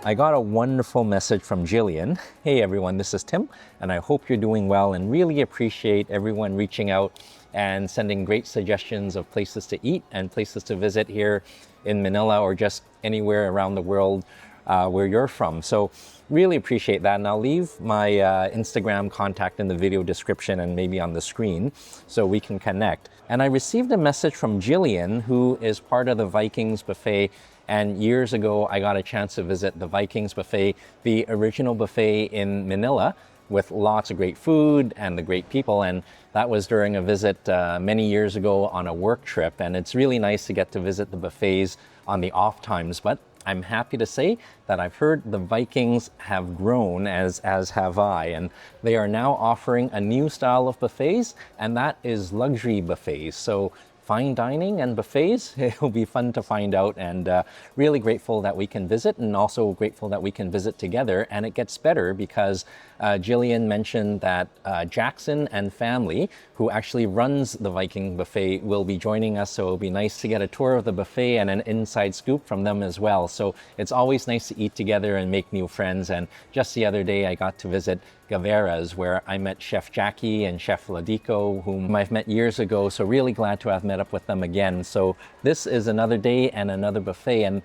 I got a wonderful message from Jillian. Hey everyone, this is Tim, and I hope you're doing well and really appreciate everyone reaching out and sending great suggestions of places to eat and places to visit here in Manila or just anywhere around the world where you're from. So really appreciate that, and I'll leave my Instagram contact in the video description and maybe on the screen so we can connect. And I received a message from Jillian, who is part of the Vikings Buffet. And years ago, I got a chance to visit the Vikings Buffet, the original buffet in Manila, with lots of great food and the great people. And that was during a visit many years ago on a work trip. And it's really nice to get to visit the buffets on the off times. But I'm happy to say that I've heard the Vikings have grown, as have I. And they are now offering a new style of buffets, and that is luxury buffets. So fine dining and buffets, it'll be fun to find out, and really grateful that we can visit, and also grateful that we can visit together. And it gets better because Jillian mentioned that Jackson and family, who actually runs the Viking Buffet, will be joining us. So it'll be nice to get a tour of the buffet and an inside scoop from them as well. So it's always nice to eat together and make new friends. And just the other day, I got to visit Caviar's, where I met Chef Jackie and Chef Ladico, whom I've met years ago. So really glad to have met up with them again. So this is another day and another buffet, and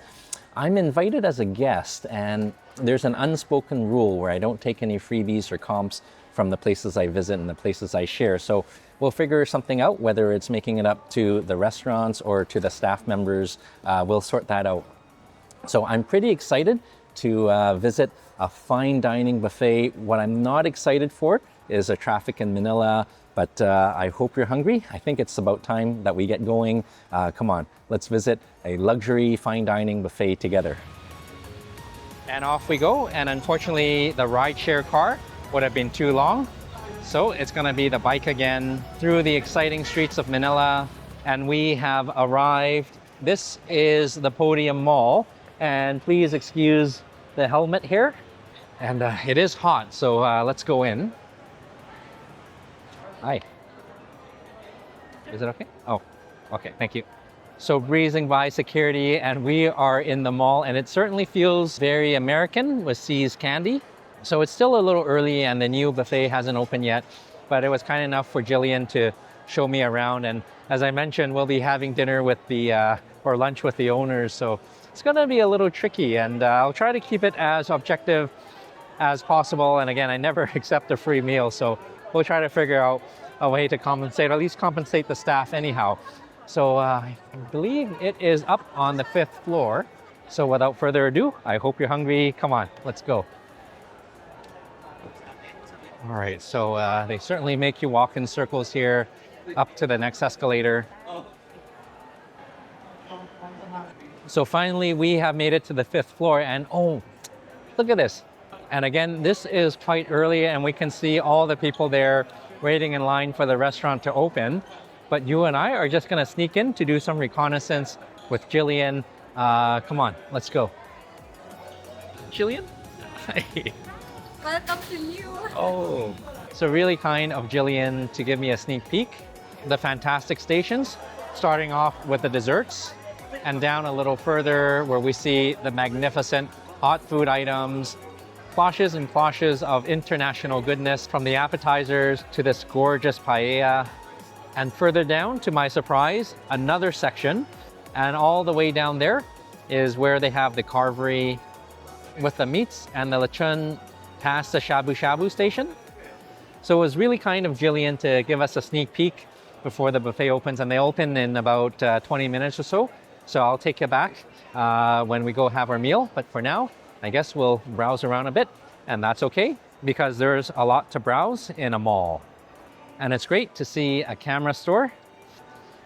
I'm invited as a guest, and there's an unspoken rule where I don't take any freebies or comps from the places I visit and the places I share. So we'll figure something out, whether it's making it up to the restaurants or to the staff members. We'll sort that out. So I'm pretty excited to visit a fine dining buffet. What I'm not excited for is the traffic in Manila, but I hope you're hungry. I think it's about time that we get going. Come on, let's visit a luxury fine dining buffet together. And off we go. And unfortunately, the rideshare car would have been too long. So it's gonna be the bike again through the exciting streets of Manila. And we have arrived. This is the Podium Mall. And please excuse the helmet here. And it is hot, so let's go in. Hi. Is it okay? Oh, okay, thank you. So breezing by security, and we are in the mall, and it certainly feels very American with See's Candy. So it's still a little early, and the Niu Buffet hasn't opened yet, but it was kind enough for Jillian to show me around. And as I mentioned, we'll be having dinner with the, or lunch with the owners, so it's gonna be a little tricky, and I'll try to keep it as objective as possible. And again, I never accept a free meal, so we'll try to figure out a way to compensate, or at least compensate the staff anyhow. So I believe it is up on the 5th floor. So without further ado, I hope you're hungry. Come on, let's go. All right, so they certainly make you walk in circles here up to the next escalator. So finally, we have made it to the 5th floor, and oh, look at this. And again, this is quite early, and we can see all the people there waiting in line for the restaurant to open. But you and I are just gonna sneak in to do some reconnaissance with Jillian. Come on, let's go. Jillian? Hi. Welcome to you. Oh, so really kind of Jillian to give me a sneak peek. The fantastic stations, starting off with the desserts, and down a little further where we see the magnificent hot food items, cloches and cloches of international goodness, from the appetizers to this gorgeous paella. And further down, to my surprise, another section. And all the way down there is where they have the carvery with the meats and the lechon past the shabu shabu station. So it was really kind of Jillian to give us a sneak peek before the buffet opens, and they open in about 20 minutes or so. So I'll take you back when we go have our meal. But for now, I guess we'll browse around a bit, and that's okay because there's a lot to browse in a mall. And it's great to see a camera store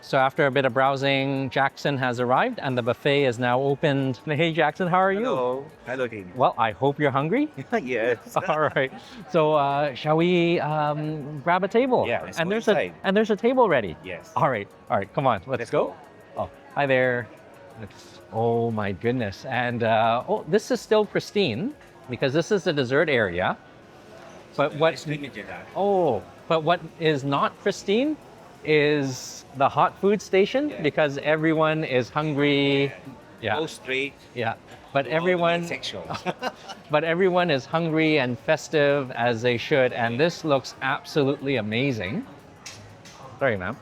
So after a bit of browsing, Jackson has arrived and the buffet is now opened. Hey Jackson, how are you? Hello. Hello, King. Well, I hope you're hungry. Yes. All right. So shall we grab a table? Yeah, let's and go there's inside. there's a table ready. Yes. All right. All right. Come on. Let's Let's go. go. Oh, hi there. Oh my goodness. And oh, this is still pristine because this is the dessert area. But what's but what is not pristine is the hot food station because everyone is hungry. Yeah. Go straight. Yeah. But everyone Sexual. but everyone is hungry and festive as they should, and this looks absolutely amazing. Sorry, ma'am.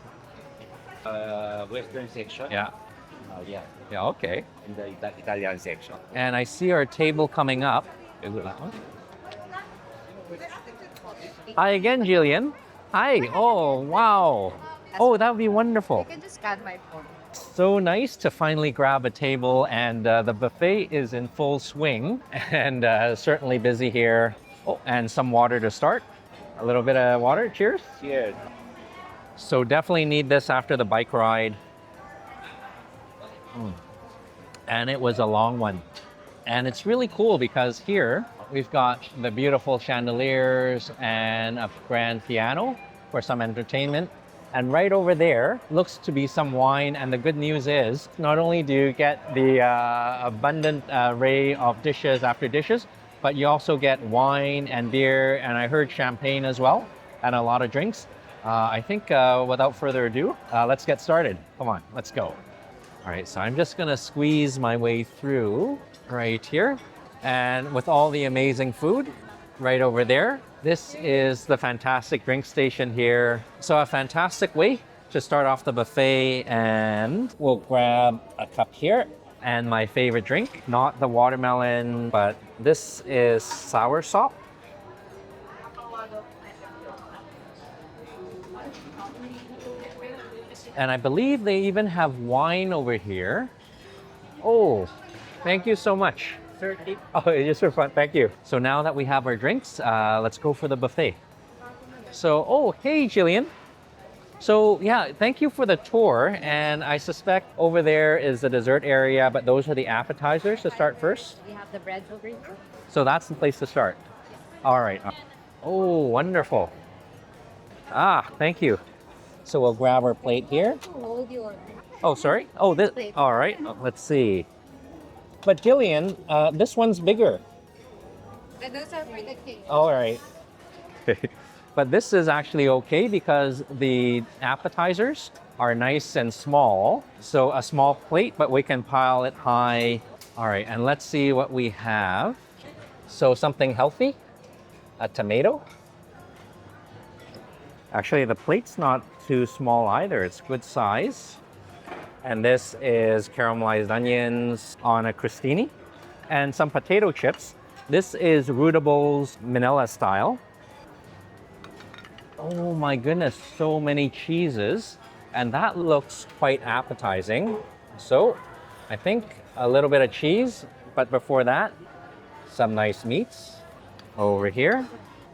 Western section. Yeah. Yeah. Yeah, okay. In the Italian section. And I see our table coming up. Is it that one? Hi again, Jillian. Hi. Oh, wow. Oh, that would be wonderful. I can just scan my phone. So nice to finally grab a table, and the buffet is in full swing and certainly busy here. Oh, and some water to start. A little bit of water. Cheers. Cheers. So definitely need this after the bike ride. And it was a long one. And it's really cool because here we've got the beautiful chandeliers and a grand piano for some entertainment. And right over there looks to be some wine. And the good news is not only do you get the abundant array of dishes after dishes, but you also get wine and beer. And I heard champagne as well, and a lot of drinks. I think without further ado, let's get started. Come on, let's go. All right, so I'm just gonna squeeze my way through right here. And with all the amazing food right over there, this is the fantastic drink station here. So a fantastic way to start off the buffet, and we'll grab a cup here. And my favorite drink, not the watermelon, but this is soursop. And I believe they even have wine over here. Oh, thank you so much. Oh, just for fun, thank you. So now that we have our drinks, let's go for the buffet. So, oh, hey, Jillian. So yeah, thank you for the tour. And I suspect over there is the dessert area, but those are the appetizers to start first. We have the bread over here. So that's the place to start. All right. Oh, wonderful. Ah, thank you. So we'll grab our plate here. Hold your Oh, sorry. Oh, this. All right. Let's see. But Jillian, this one's bigger. and those are for the king. All right. But this is actually okay because the appetizers are nice and small. So a small plate, but we can pile it high. All right, and let's see what we have. So something healthy, a tomato. Actually, the plate's not too small either. It's good size. And this is caramelized onions on a crostini and some potato chips. This is Rootables Manila style. Oh my goodness, so many cheeses. And that looks quite appetizing. So I think a little bit of cheese, but before that, some nice meats over here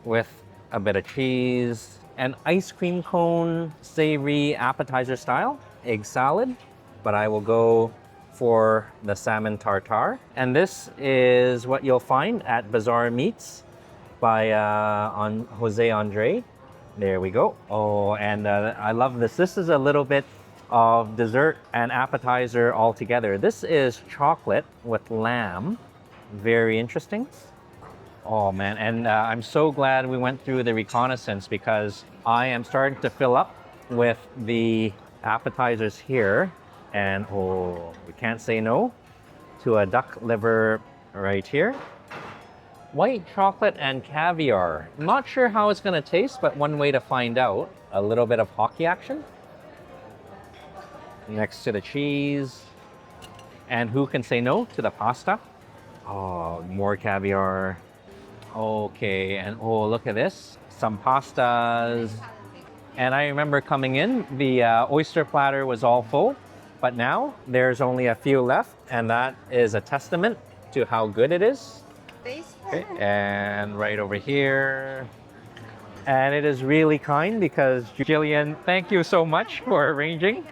with a bit of cheese, an ice cream cone, savory appetizer style, egg salad, but I will go for the salmon tartare. And this is what you'll find at Bazaar Meats by Jose Andre. There we go. Oh, and I love this. This is a little bit of dessert and appetizer all together. This is chocolate with lamb. Very interesting. Oh man, and I'm so glad we went through the reconnaissance because I am starting to fill up with the appetizers here. And oh, we can't say no to a duck liver right here. White chocolate and caviar. Not sure how it's gonna taste, but one way to find out. A little bit of hockey action. Next to the cheese. And who can say no to the pasta? Oh, more caviar. Okay, and oh, look at this. Some pastas. And I remember coming in, the oyster platter was all full, but now there's only a few left, and that is a testament to how good it is. Okay, and right over here, And it is really kind because Jillian, thank you so much for arranging.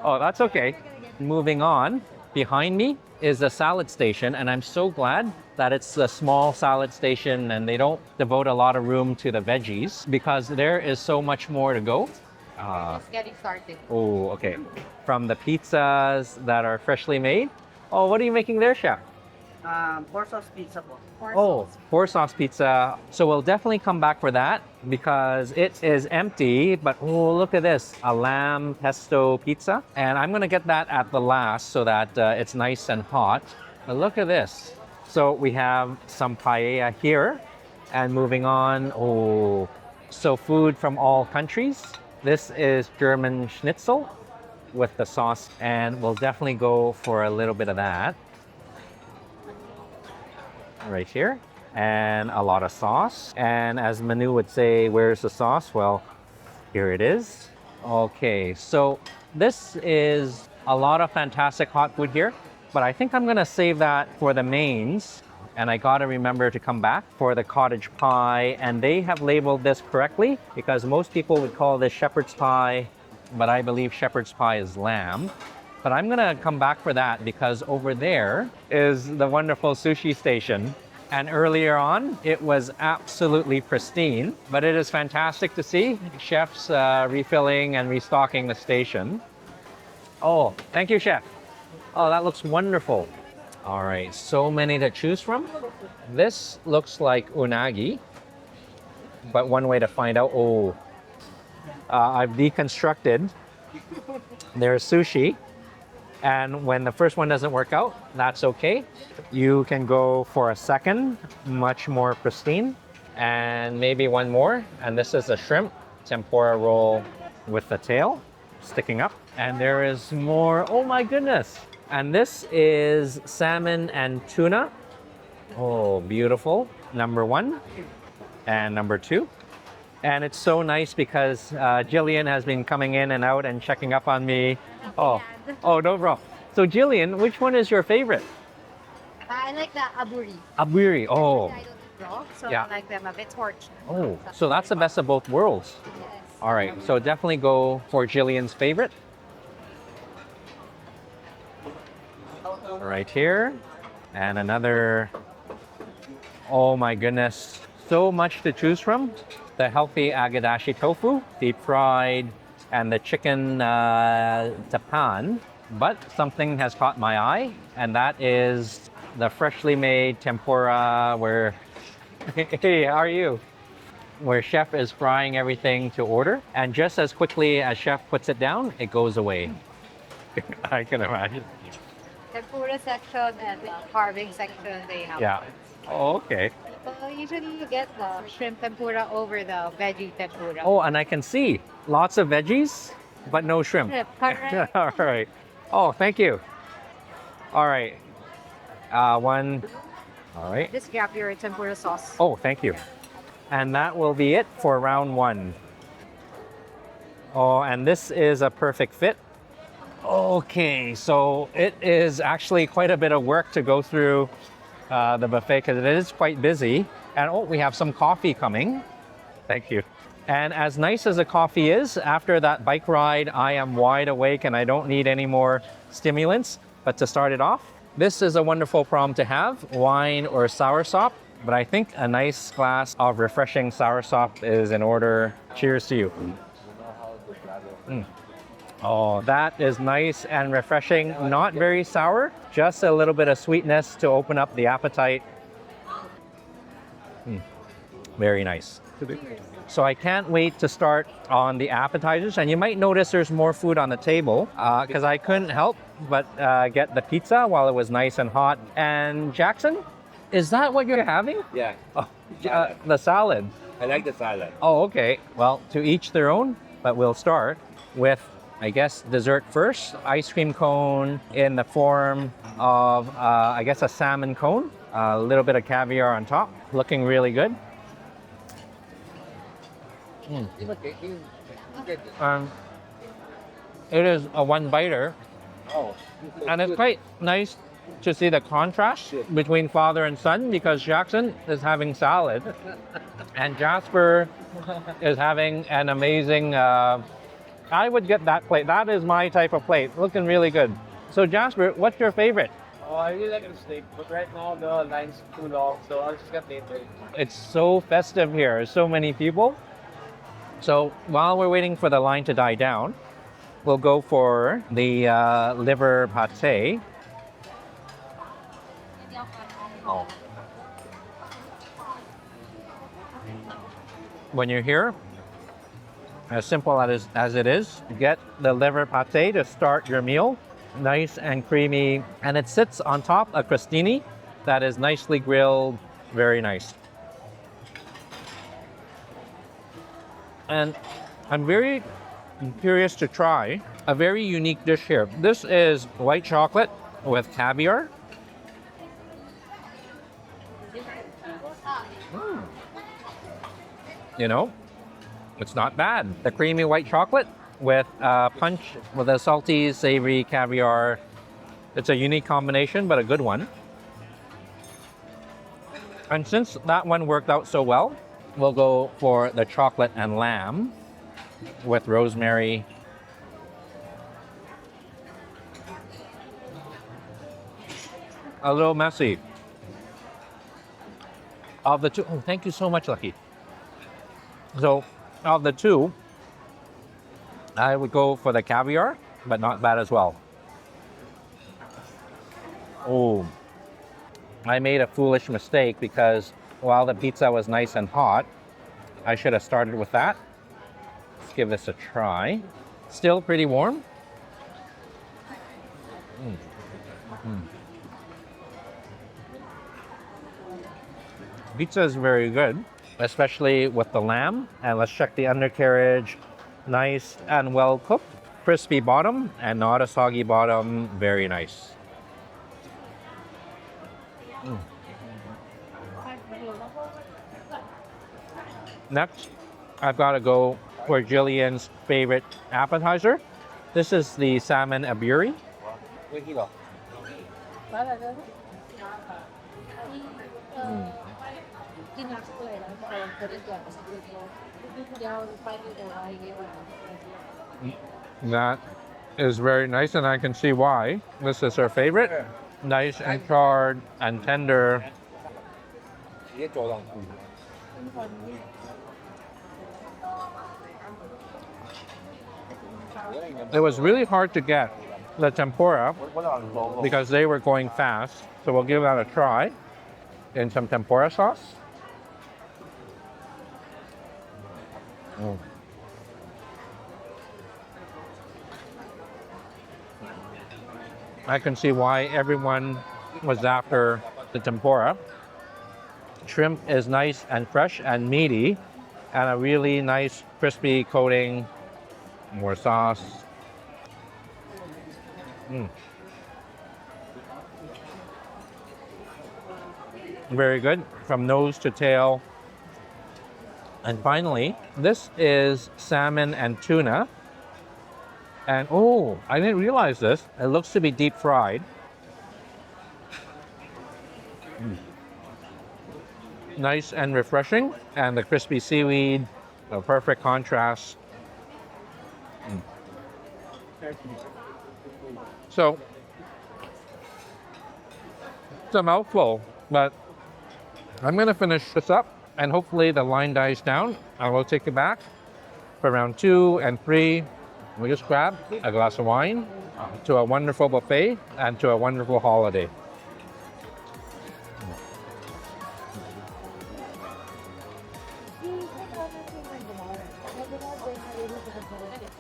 Oh, that's okay. Moving on, behind me is a salad station, and I'm so glad that it's a small salad station and they don't devote a lot of room to the veggies because there is so much more to go. Just getting started. Oh, okay. From the pizzas that are freshly made. Oh, what are you making there, chef? Pork sauce pizza po. Oh, four sauce pizza. So we'll definitely come back for that because it is empty. But oh, look at this, a lamb pesto pizza. And I'm gonna get that at the last so that it's nice and hot. But look at this. So we have some paella here. And moving on, oh, so food from all countries. This is German schnitzel with the sauce. And we'll definitely go for a little bit of that. Right here, and a lot of sauce. And as Manu would say, where's the sauce? Well, here it is. Okay, so this is a lot of fantastic hot food here, but I think I'm gonna save that for the mains. And I gotta remember to come back for the cottage pie. And they have labeled this correctly because most people would call this shepherd's pie, but I believe shepherd's pie is lamb. But I'm gonna come back for that because over there is the wonderful sushi station. And earlier on, it was absolutely pristine, but it is fantastic to see chefs refilling and restocking the station. Oh, thank you, chef. Oh, that looks wonderful. All right, so many to choose from. This looks like unagi, but one way to find out, I've deconstructed. There's sushi. And when the first one doesn't work out, that's okay. You can go for a second, much more pristine, and maybe one more. And this is a shrimp tempura roll with the tail sticking up. And there is more, oh my goodness. And this is salmon and tuna. Oh, beautiful. Number one and number two. And it's so nice because Jillian has been coming in and out and checking up on me. Oh, no problem. So Jillian, which one is your favorite? I like the aburi. Aburi, oh. I don't eat raw, so Yeah. I like them a bit torched. Oh, so that's the best of both worlds. Yes. All right, so definitely go for Jillian's favorite. Right here. And another, oh my goodness, so much to choose from. The healthy agadashi tofu, deep fried, and the chicken tapan. But something has caught my eye, and that is the freshly made tempura where, hey, how are you? Where chef is frying everything to order. And just as quickly as chef puts it down, it goes away. I can imagine. Tempura section and the carving section, they have. Yeah. Oh, okay. So usually you get the shrimp tempura over the veggie tempura. Oh, and I can see lots of veggies, but no shrimp. Shrimp, correct. All right. Oh, thank you. All right. One. All right. Just grab your tempura sauce. Oh, thank you. And that will be it for round one. Oh, and this is a perfect fit. Okay, so it is actually quite a bit of work to go through the buffet because it is quite busy. And oh, we have some coffee coming. Thank you. And as nice as the coffee is, after that bike ride, I am wide awake and I don't need any more stimulants. But to start it off, this is a wonderful problem to have, wine or soursop. But I think a nice glass of refreshing soursop is in order. Cheers to you. Oh, that is nice and refreshing. Not very sour, just a little bit of sweetness to open up the appetite. Very nice. So I can't wait to start on the appetizers. And you might notice there's more food on the table because I couldn't help but get the pizza while it was nice and hot. And Jackson, is that what you're having? Yeah. Oh, the salad. I like the salad. Oh, okay. Well, to each their own, but we'll start with, I guess, dessert first. Ice cream cone in the form of, I guess, a salmon cone. A little bit of caviar on top. Looking really good. It is a one-biter. Oh. And it's quite nice to see the contrast between father and son because Jackson is having salad and Jasper is having an amazing, I would get that plate. That is my type of plate. Looking really good. So Jasper, what's your favorite? Oh, I really like the steak, but right now the line's too long, so I'll just get later. It's so festive here. So many people. So while we're waiting for the line to die down, we'll go for the liver pate. Oh. When you're here, as simple as it is, get the liver pate to start your meal. Nice and creamy, and it sits on top a crostini that is nicely grilled. Very nice. And I'm very curious to try a very unique dish here. This is white chocolate with caviar. You know, it's not bad. The creamy white chocolate with punch with a salty, savory caviar. It's a unique combination, but a good one. And since that one worked out so well, we'll go for the chocolate and lamb with rosemary. A little messy. Of the two, oh, thank you so much, Lucky. So, of the two, I would go for the caviar, but not bad as well. Oh, I made a foolish mistake because while the pizza was nice and hot, I should have started with that. Let's give this a try. Still pretty warm. Pizza is very good, especially with the lamb. And let's check the undercarriage. Nice and well cooked. Crispy bottom and not a soggy bottom. Very nice. Next, I've got to go for Jillian's favorite appetizer. This is the salmon aburi. That is very nice, and I can see why. This is her favorite. Nice and charred and tender. It was really hard to get the tempura because they were going fast. So we'll give that a try in some tempura sauce. I can see why everyone was after the tempura. Shrimp is nice and fresh and meaty, and a really nice crispy coating. More sauce. Very good, from nose to tail. And finally, this is salmon and tuna. And oh, I didn't realize this. It looks to be deep fried. Nice and refreshing, and the crispy seaweed, a perfect contrast. So, it's a mouthful, but I'm going to finish this up, and hopefully the line dies down. I will take it back for round 2 and 3. We just grab a glass of wine to a wonderful buffet and to a wonderful holiday.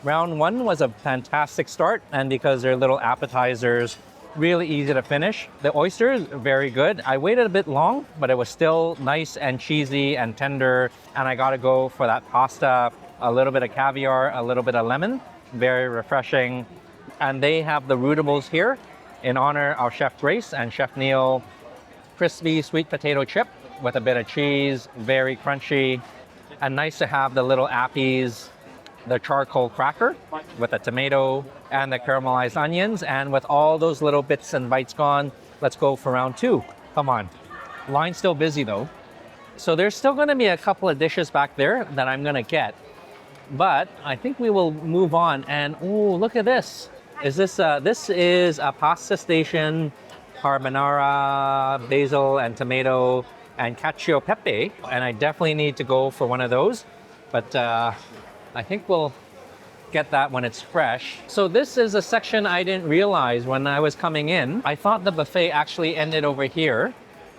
Round 1 was a fantastic start, and because they're little appetizers, really easy to finish. The oysters, very good. I waited a bit long, but it was still nice and cheesy and tender, and I gotta go for that pasta, a little bit of caviar, a little bit of lemon, very refreshing. And they have the rootables here in honor of Chef Grace and Chef Neil. Crispy sweet potato chip with a bit of cheese, very crunchy, and nice to have the little appies, the charcoal cracker with the tomato and the caramelized onions, and with all those little bits and bites gone, Let's go for round two. Come on. Line's still busy though. So there's still gonna be a couple of dishes back there that I'm gonna get. But I think we will move on. And oh, look at this. This is a pasta station, carbonara, basil and tomato, and cacio e pepe. And I definitely need to go for one of those. But I think we'll get that when it's fresh. So this is a section I didn't realize when I was coming in. I thought the buffet actually ended over here.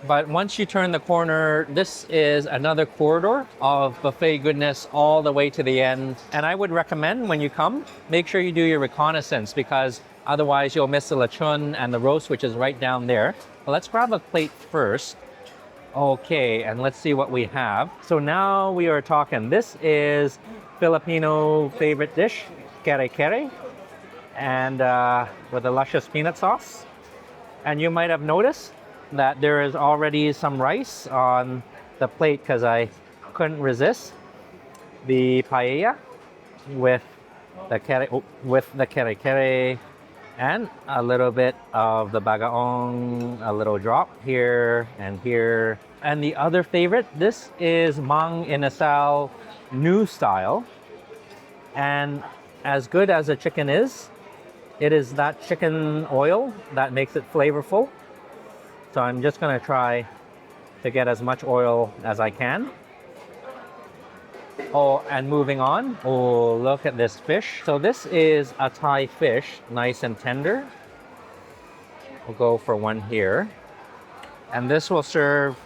But once you turn the corner, this is another corridor of buffet goodness all the way to the end. And I would recommend when you come, make sure you do your reconnaissance because otherwise you'll miss the lechon and the roast, which is right down there. Well, let's grab a plate first. Okay, and let's see what we have. So now we are talking. This is Filipino favorite dish, kare kare, and with a luscious peanut sauce. And you might have noticed that there is already some rice on the plate because I couldn't resist the paella with the kare kare and a little bit of the bagaong, a little drop here and here. And the other favorite, this is mang inasal new style. And as good as the chicken is, it is that chicken oil that makes it flavorful. So I'm just gonna try to get as much oil as I can. Oh, and moving on. Oh, look at this fish. So this is a Thai fish, nice and tender. We'll go for one here. And this will serve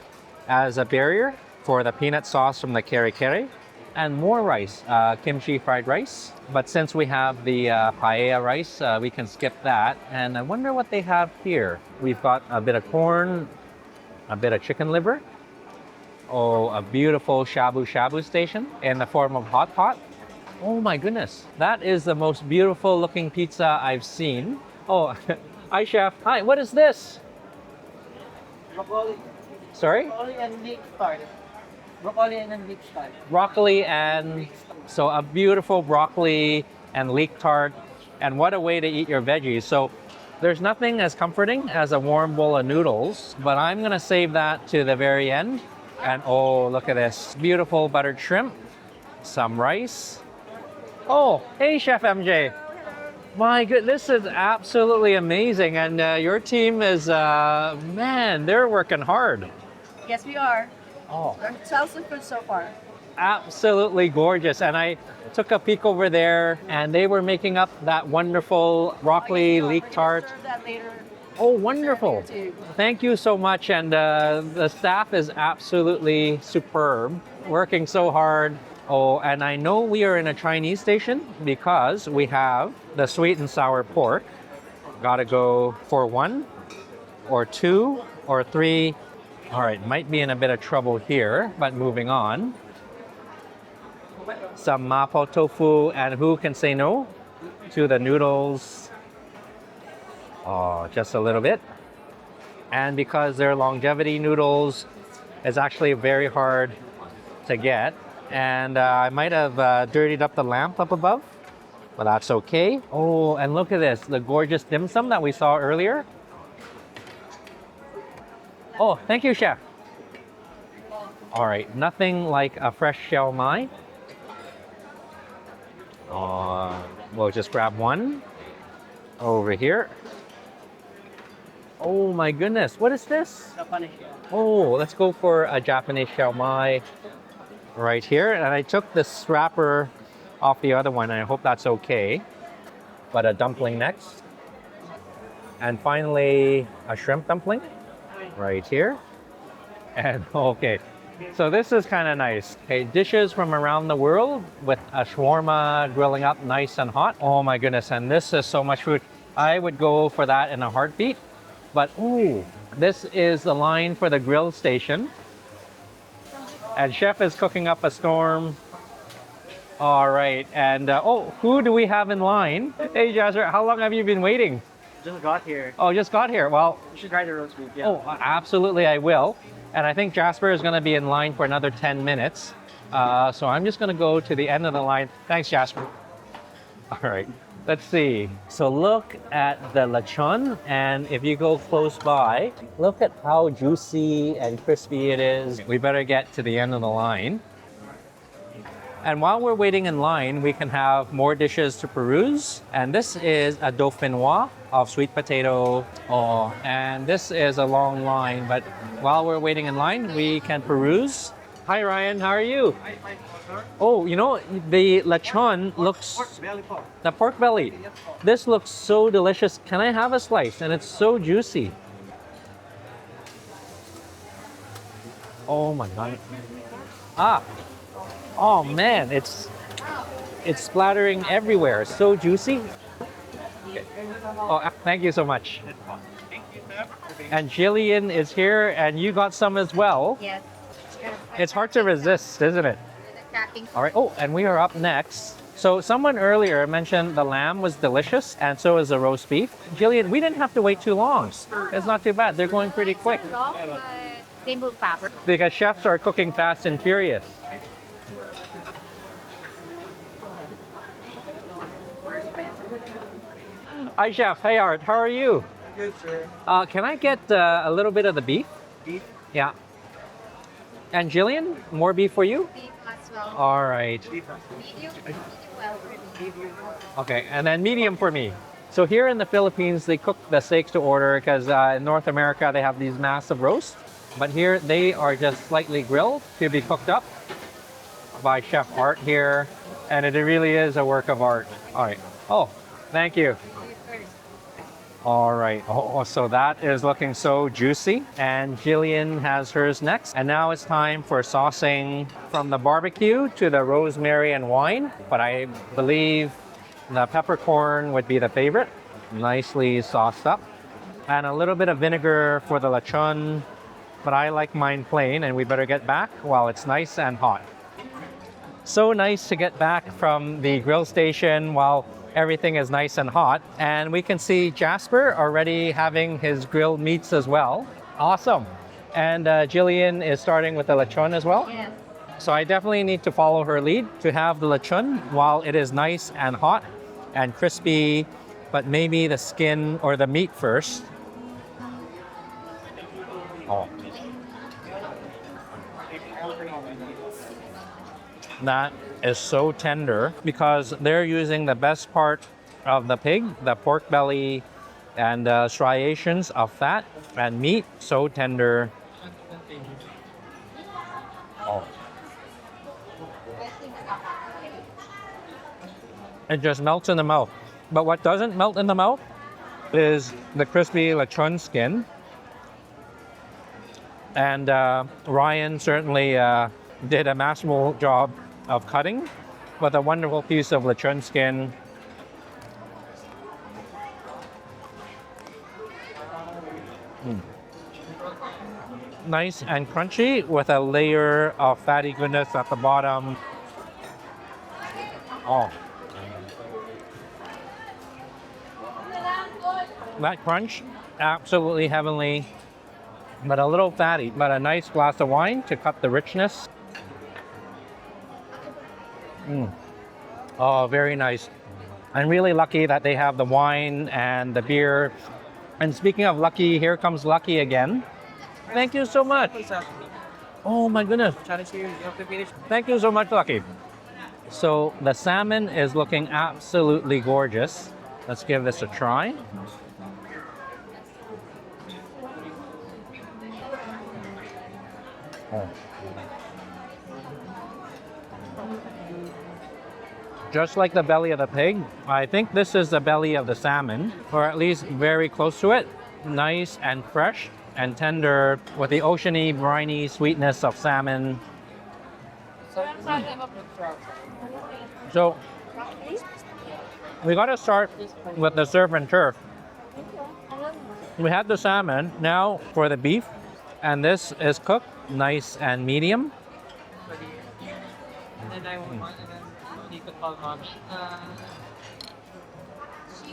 as a barrier for the peanut sauce from the kare kare. And more rice, kimchi fried rice. But since we have the paella rice, we can skip that. And I wonder what they have here. We've got a bit of corn, a bit of chicken liver. Oh, a beautiful shabu shabu station in the form of hot pot. Oh my goodness, that is the most beautiful looking pizza I've seen. Oh, hi chef. Hi, what is this? Broccoli. Sorry? Broccoli and leek tart. Broccoli and leek tart. Broccoli and, so a beautiful broccoli and leek tart. And what a way to eat your veggies. So there's nothing as comforting as a warm bowl of noodles, but I'm gonna save that to the very end. And oh, look at this. Beautiful buttered shrimp, some rice. Oh, hey Chef MJ. My goodness, this is absolutely amazing. And your team is, man, they're working hard. Yes, we are. Oh, Smells good so far. absolutely gorgeous. And I took a peek over there and they were making up that wonderful broccoli leek tart. Serve that later. Oh, wonderful. Too. Thank you so much. And the staff is absolutely superb, working so hard. Oh, and I know we are in a Chinese station because we have the sweet and sour pork. Gotta go for one or two or three. All right, might be in a bit of trouble here, but moving on. Some mapo tofu, and who can say no to the noodles? Oh, just a little bit. And because they're longevity noodles, it's actually very hard to get. And I might have dirtied up the lamp up above, but that's okay. Oh, and look at this, the gorgeous dim sum that we saw earlier. Oh, thank you, chef. All right, nothing like a fresh shell mai. We'll just grab one over here. Oh my goodness, what is this? Japanese. Oh, let's go for a Japanese shell mai right here. And I took this wrapper off the other one, and I hope that's okay. But a dumpling next. And finally, a shrimp dumpling right here. And okay, so this is kind of nice. Okay, dishes from around the world with a shawarma grilling up nice and hot. Oh my goodness, and this is so much food. I would go for that in a heartbeat. But ooh, this is the line for the grill station. And chef is cooking up a storm. All right, and oh, who do we have in line? Hey Jasper, how long have you been waiting? Just got here. Oh, just got here. Well, You should try the roast beef. Yeah. oh, absolutely I will. And I think Jasper is gonna be in line for another 10 minutes. So I'm just gonna go to the end of the line. Thanks, Jasper. All right. Let's see. So look at the lechon, and if you go close by, look at how juicy and crispy it is. We better get to the end of the line. And while we're waiting in line, we can have more dishes to peruse. And this is a dauphinois of sweet potato. Oh, and this is a long line, but while we're waiting in line, we can peruse. Hi Ryan, how are you? Oh, you know, the lechon looks... The pork belly. This looks so delicious. Can I have a slice? And it's so juicy. Oh my God. Ah. Oh man, it's splattering everywhere. It's so juicy. Oh, thank you so much. And Jillian is here, and you got some as well. Yes. It's hard to resist, isn't it? All right. Oh, and we are up next. So someone earlier mentioned the lamb was delicious, and so is the roast beef. Jillian, we didn't have to wait too long. It's not too bad. They're going pretty quick. They move fast. Because chefs are cooking fast and furious. Hi, Chef. Hey, Art. How are you? Good, sir. Can I get a little bit of the beef? Beef? Yeah. And Jillian, more beef for you? Beef as well. All right. Medium well for me. Okay, and then medium for me. So here in the Philippines, they cook the steaks to order because in North America, they have these massive roasts. But here, they are just slightly grilled to be cooked up by Chef Art here. And it really is a work of art. All right. Oh, thank you. All right. Oh, so that is looking so juicy. And Jillian has hers next. And now it's time for saucing from the barbecue to the rosemary and wine. But I believe the peppercorn would be the favorite. Nicely sauced up. And a little bit of vinegar for the lechon. But I like mine plain, and we better get back while it's nice and hot. So nice to get back from the grill station while everything is nice and hot. And we can see Jasper already having his grilled meats as well. Awesome. And Jillian is starting with the lechon as well. Yes. So I definitely need to follow her lead to have the lechon while it is nice and hot and crispy, but maybe the skin or the meat first. Oh. That is so tender because they're using the best part of the pig, the pork belly, and striations of fat and meat. So tender. Oh. It just melts in the mouth. But what doesn't melt in the mouth is the crispy lechon skin. And Ryan certainly did a masterful job of cutting with a wonderful piece of lechon skin. Nice and crunchy with a layer of fatty goodness at the bottom. Oh. That crunch, absolutely heavenly, but a little fatty, but a nice glass of wine to cut the richness. Oh, very nice. I'm really lucky that they have the wine and the beer. And speaking of lucky, here comes Lucky again. Thank you so much. Oh my goodness. Thank you so much, Lucky. So the salmon is looking absolutely gorgeous. Let's give this a try. Oh. Just like the belly of the pig, I think this is the belly of the salmon, or at least very close to it. Nice and fresh and tender with the oceany, briny sweetness of salmon. So we got to start with the surf and turf. We had the salmon, now for the beef, and this is cooked nice and medium.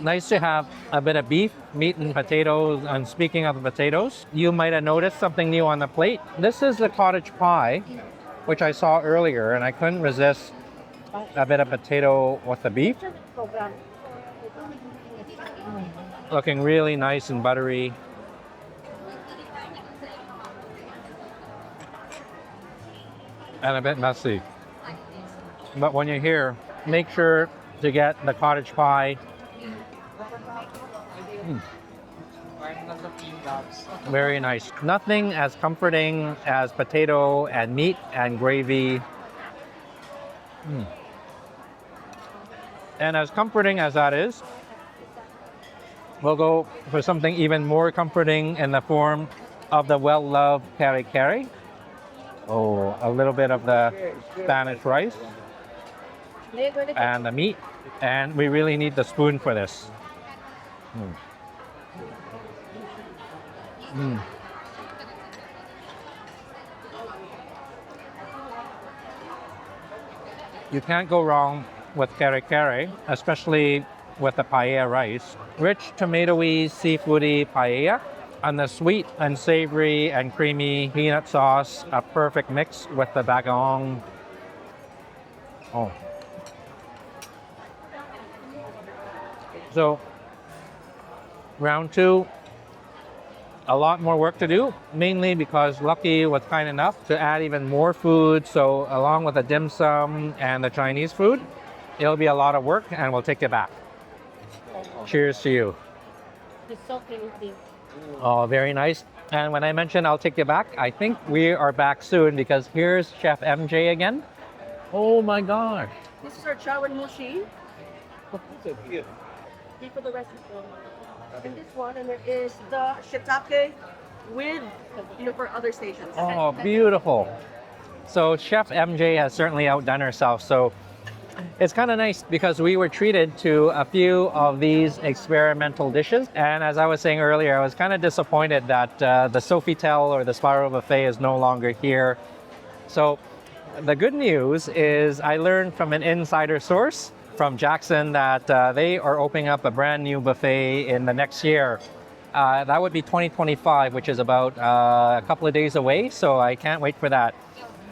Nice to have a bit of beef, meat, and potatoes. And speaking of the potatoes, you might have noticed something new on the plate. This is the cottage pie, which I saw earlier, and I couldn't resist a bit of potato with the beef. Looking really nice and buttery. And a bit messy. But when you're here, make sure to get the cottage pie. Very nice. Nothing as comforting as potato and meat and gravy. And as comforting as that is, we'll go for something even more comforting in the form of the well-loved kare-kare. Oh, a little bit of the Spanish rice and the meat. And we really need the spoon for this. You can't go wrong with kare-kare, especially with the paella rice. Rich, tomatoey, seafoody paella, and the sweet and savory and creamy peanut sauce, a perfect mix with the bagoong. Oh. So, round two, a lot more work to do, mainly because Lucky was kind enough to add even more food. So along with the dim sum and the Chinese food, it'll be a lot of work and we'll take it back. Cheers to you. It's so tasty. Oh, very nice. And when I mentioned I'll take you back, I think we are back soon because here's Chef MJ again. Oh my gosh. This is our chow and mushi. Keep for the rest of and this one, and there is the shiitake with, for other stations. Oh, beautiful. So Chef MJ has certainly outdone herself. So it's kind of nice because we were treated to a few of these experimental dishes. And as I was saying earlier, I was kind of disappointed that the Sofitel or the Spiral Buffet is no longer here. So the good news is I learned from an insider source from Jackson that they are opening up a brand new buffet in the next year. That would be 2025, which is about a couple of days away. So I can't wait for that.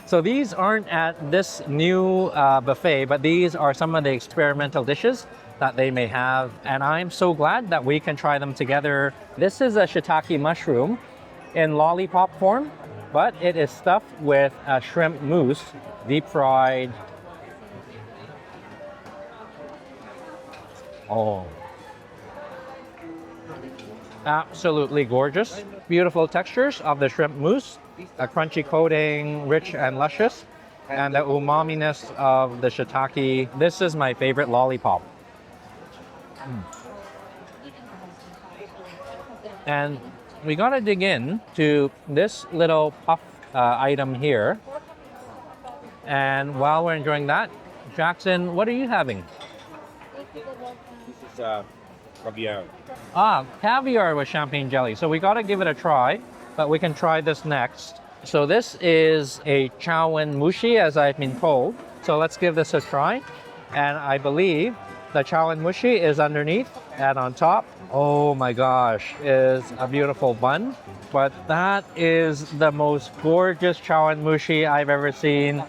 So these aren't at this new buffet, but these are some of the experimental dishes that they may have. And I'm so glad that we can try them together. This is a shiitake mushroom in lollipop form, but it is stuffed with a shrimp mousse, deep fried. Oh, absolutely gorgeous. Beautiful textures of the shrimp mousse, a crunchy coating, rich and luscious, and the umami-ness of the shiitake. This is my favorite lollipop. And we gotta dig in to this little puff item here. And while we're enjoying that, Jackson, what are you having? This is caviar. Ah, caviar with champagne jelly. So we gotta give it a try, but we can try this next. So this is a chow and mushi, as I've been told. So let's give this a try. And I believe the chow and mushi is underneath, and on top, oh my gosh, is a beautiful bun. But that is the most gorgeous chow and mushi I've ever seen.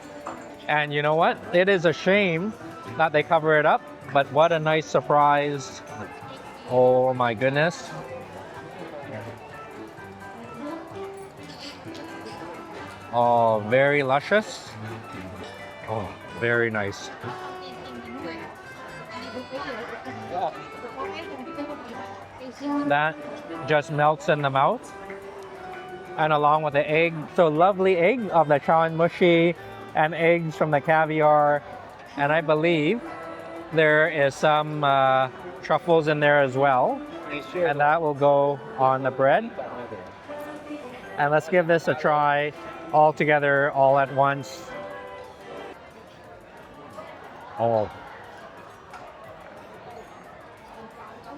And you know what? It is a shame that they cover it up, but what a nice surprise. Oh my goodness. Oh, very luscious. Oh, very nice. That just melts in the mouth. And along with the egg, so lovely egg of the chow and mushi and eggs from the caviar. And I believe there is some truffles in there as well. And that will go on the bread. And let's give this a try all together, all at once. Oh.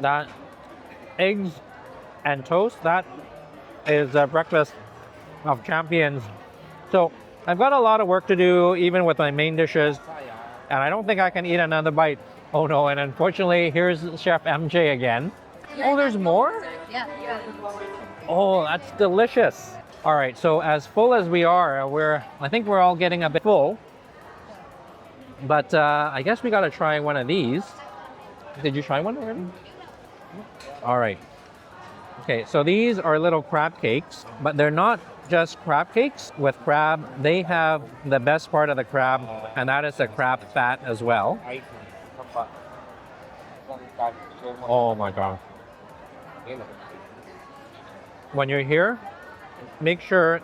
That eggs and toast, that is a breakfast of champions. So I've got a lot of work to do, even with my main dishes, and I don't think I can eat another bite. Oh no, and unfortunately, here's Chef MJ again. Oh, there's more? Yeah. Oh, that's delicious. All right, so as full as we are, I think we're all getting a bit full. But I guess we gotta try one of these. Did you try one already? All right. Okay, so these are little crab cakes, but they're not just crab cakes with crab. They have the best part of the crab, and that is the crab fat as well. Oh my God. When you're here, make sure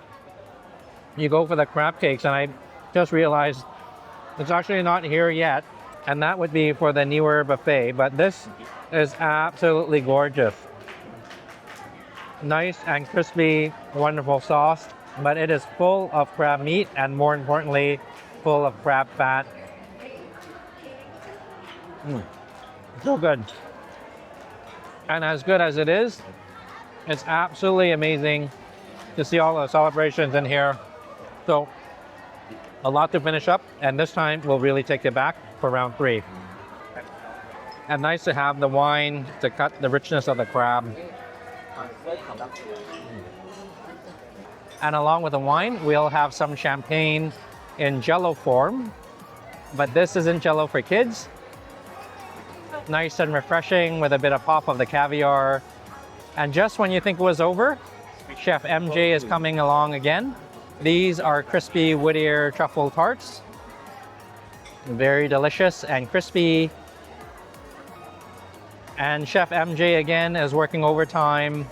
you go for the crab cakes. And I just realized it's actually not here yet, and that would be for the Niu Buffet, but this is absolutely gorgeous. Nice and crispy, wonderful sauce, but it is full of crab meat and more importantly, full of crab fat. So good. And as good as it is, it's absolutely amazing to see all the celebrations in here. So a lot to finish up, and this time we'll really take it back for round 3. And nice to have the wine to cut the richness of the crab. And along with the wine, we'll have some champagne in jello form, but this isn't jello for kids. Nice and refreshing with a bit of pop of the caviar. And just when you think it was over, Chef MJ is coming along again. These are crispy Whittier truffle tarts. Very delicious and crispy. And Chef MJ again is working overtime.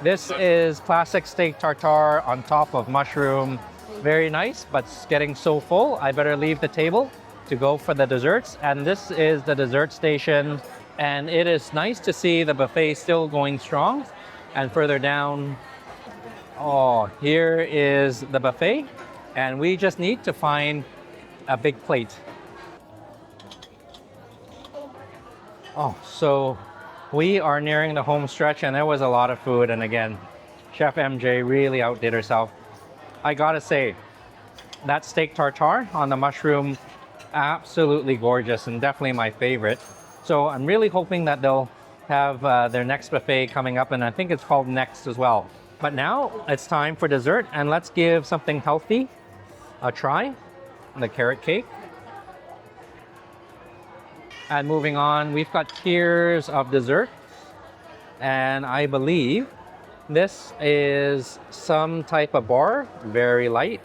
This is classic steak tartare on top of mushroom. Very nice, but it's getting so full, I better leave the table to go for the desserts. And this is the dessert station. And it is nice to see the buffet still going strong. And further down, oh, here is the buffet. And we just need to find a big plate. Oh, so we are nearing the home stretch, and there was a lot of food. And again, Chef MJ really outdid herself. I gotta say, that steak tartare on the mushroom, absolutely gorgeous and definitely my favorite. So I'm really hoping that they'll have their next buffet coming up, and I think it's called Next as well. But now it's time for dessert, and let's give something healthy a try. The carrot cake. And moving on, we've got tiers of dessert. And I believe this is some type of bar, very light.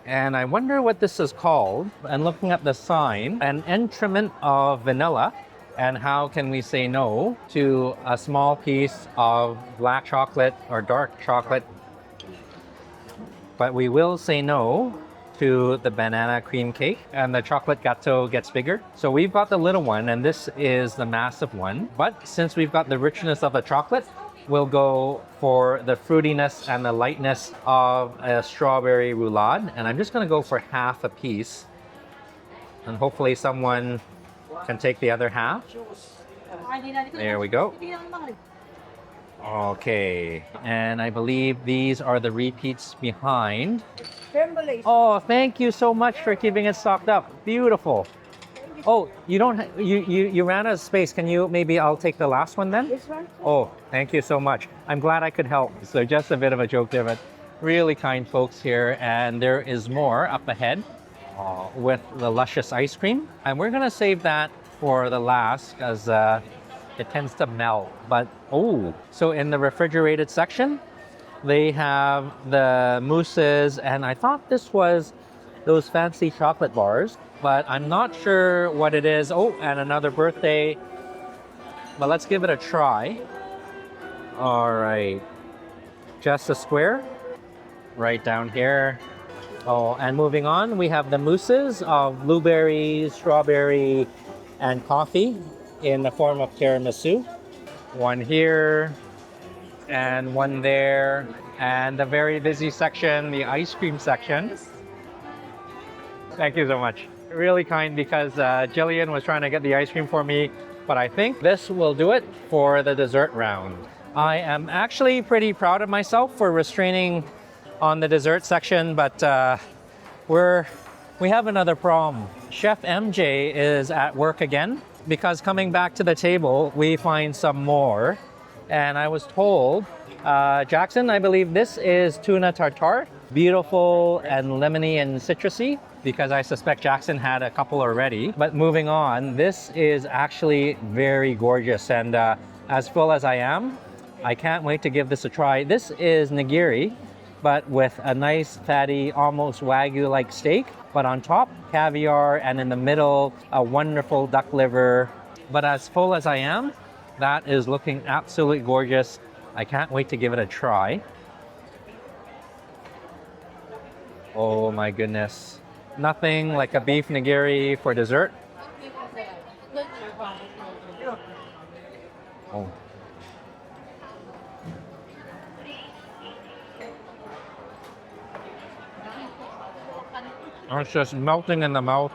And I wonder what this is called. And looking at the sign, an entrament of vanilla. And how can we say no to a small piece of black chocolate or dark chocolate? But we will say no to the banana cream cake, and the chocolate gâteau gets bigger. So we've got the little one, and this is the massive one. But since we've got the richness of the chocolate, we'll go for the fruitiness and the lightness of a strawberry roulade. And I'm just gonna go for half a piece. And hopefully someone can take the other half. There we go. Okay, and I believe these are the repeats behind. Oh, thank you so much for keeping it stocked up. Beautiful. Oh, you don't. You ran out of space. Can you maybe I'll take the last one then? This one? Oh, thank you so much. I'm glad I could help. So just a bit of a joke there, but really kind folks here, and there is more up ahead with the luscious ice cream, and we're gonna save that for the last because it tends to melt. But oh, so in the refrigerated section, they have the mousses, and I thought this was those fancy chocolate bars, but I'm not sure what it is. Oh, and another birthday. But let's give it a try. All right, just a square right down here. Oh, and moving on, we have the mousses of blueberries, strawberry, and coffee in the form of tiramisu. One here and one there, and the very busy section, the ice cream section. Thank you so much. Really kind, because Jillian was trying to get the ice cream for me, but I think this will do it for the dessert round. I am actually pretty proud of myself for restraining on the dessert section, but we have another problem. Chef MJ is at work again, because coming back to the table, we find some more. And I was told, Jackson, I believe this is tuna tartare. Beautiful and lemony and citrusy, because I suspect Jackson had a couple already. But moving on, this is actually very gorgeous. And as full as I am, I can't wait to give this a try. This is nigiri, but with a nice fatty, almost wagyu-like steak. But on top, caviar, and in the middle, a wonderful duck liver. But as full as I am, that is looking absolutely gorgeous. I can't wait to give it a try. Oh my goodness. Nothing like a beef nigiri for dessert. Oh. It's just melting in the mouth.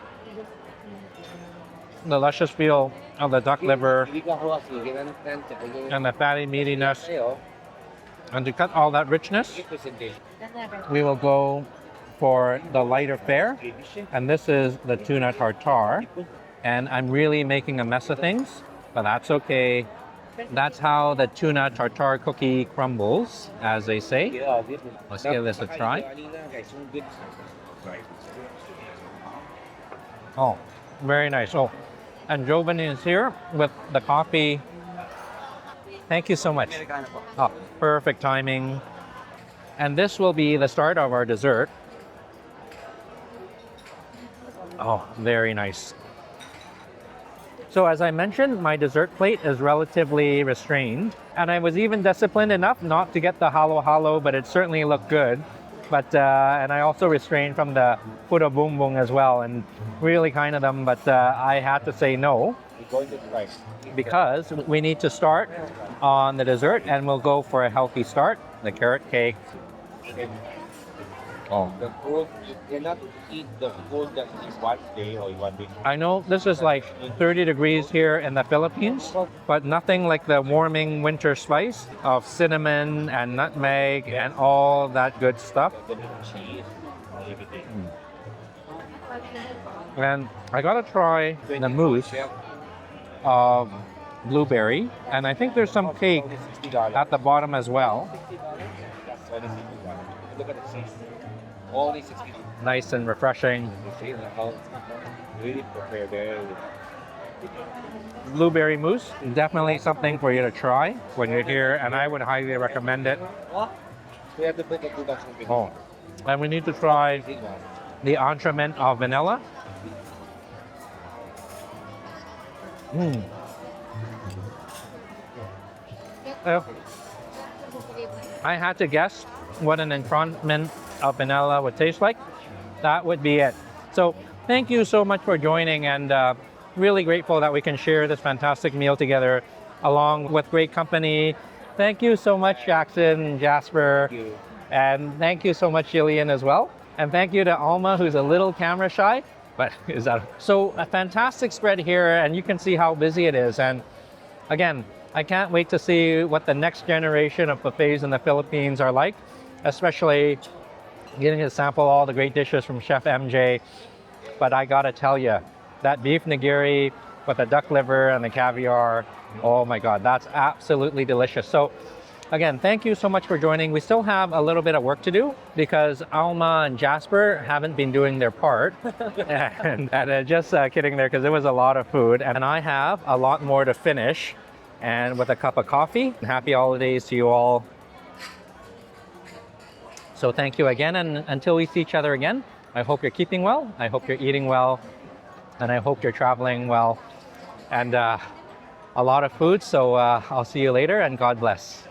The luscious feel of the duck liver and the fatty meatiness. And to cut all that richness, we will go for the lighter fare. And this is the tuna tartare. And I'm really making a mess of things, but that's okay. That's how the tuna tartare cookie crumbles, as they say. Let's give this a try. Oh, very nice. Oh, and Jovan is here with the coffee. Thank you so much. Oh, perfect timing. And this will be the start of our dessert. Oh, very nice. So as I mentioned, my dessert plate is relatively restrained. And I was even disciplined enough not to get the halo-halo, but it certainly looked good. But and I also restrained from the puro bumbong as well, and really kind of them, but I had to say no because we need to start on the dessert, and we'll go for a healthy start. The carrot cake. Oh. The food, you cannot eat the food that is one day or one week. I know this is like 30 degrees here in the Philippines, but nothing like the warming winter spice of cinnamon and nutmeg and all that good stuff. And I gotta try the mousse of blueberry, and I think there's some cake at the bottom as well. Look at the cheese. Only 60. Nice and refreshing. Really prepared there. Blueberry mousse, definitely something for you to try when you're here, and I would highly recommend it. We have to put the food back in. Oh, and we need to try the entremet of vanilla. I had to guess what an entremet of vanilla would taste like. That would be it. So thank you so much for joining, and really grateful that we can share this fantastic meal together along with great company. Thank you so much, Jackson, Jasper, and thank you so much, Jillian, as well. And thank you to Alma, who's a little camera shy, but is that so? A fantastic spread here, and you can see how busy it is. And again, I can't wait to see what the next generation of buffets in the Philippines are like, especially getting to sample all the great dishes from Chef MJ. But I gotta tell you, that beef nigiri with the duck liver and the caviar, oh my God, that's absolutely delicious. So again, thank you so much for joining. We still have a little bit of work to do because Alma and Jasper haven't been doing their part. and just kidding there, because it was a lot of food. And I have a lot more to finish, and with a cup of coffee. Happy holidays to you all. So thank you again, and until we see each other again, I hope you're keeping well, I hope you're eating well, and I hope you're traveling well. And a lot of food, so I'll see you later, and God bless.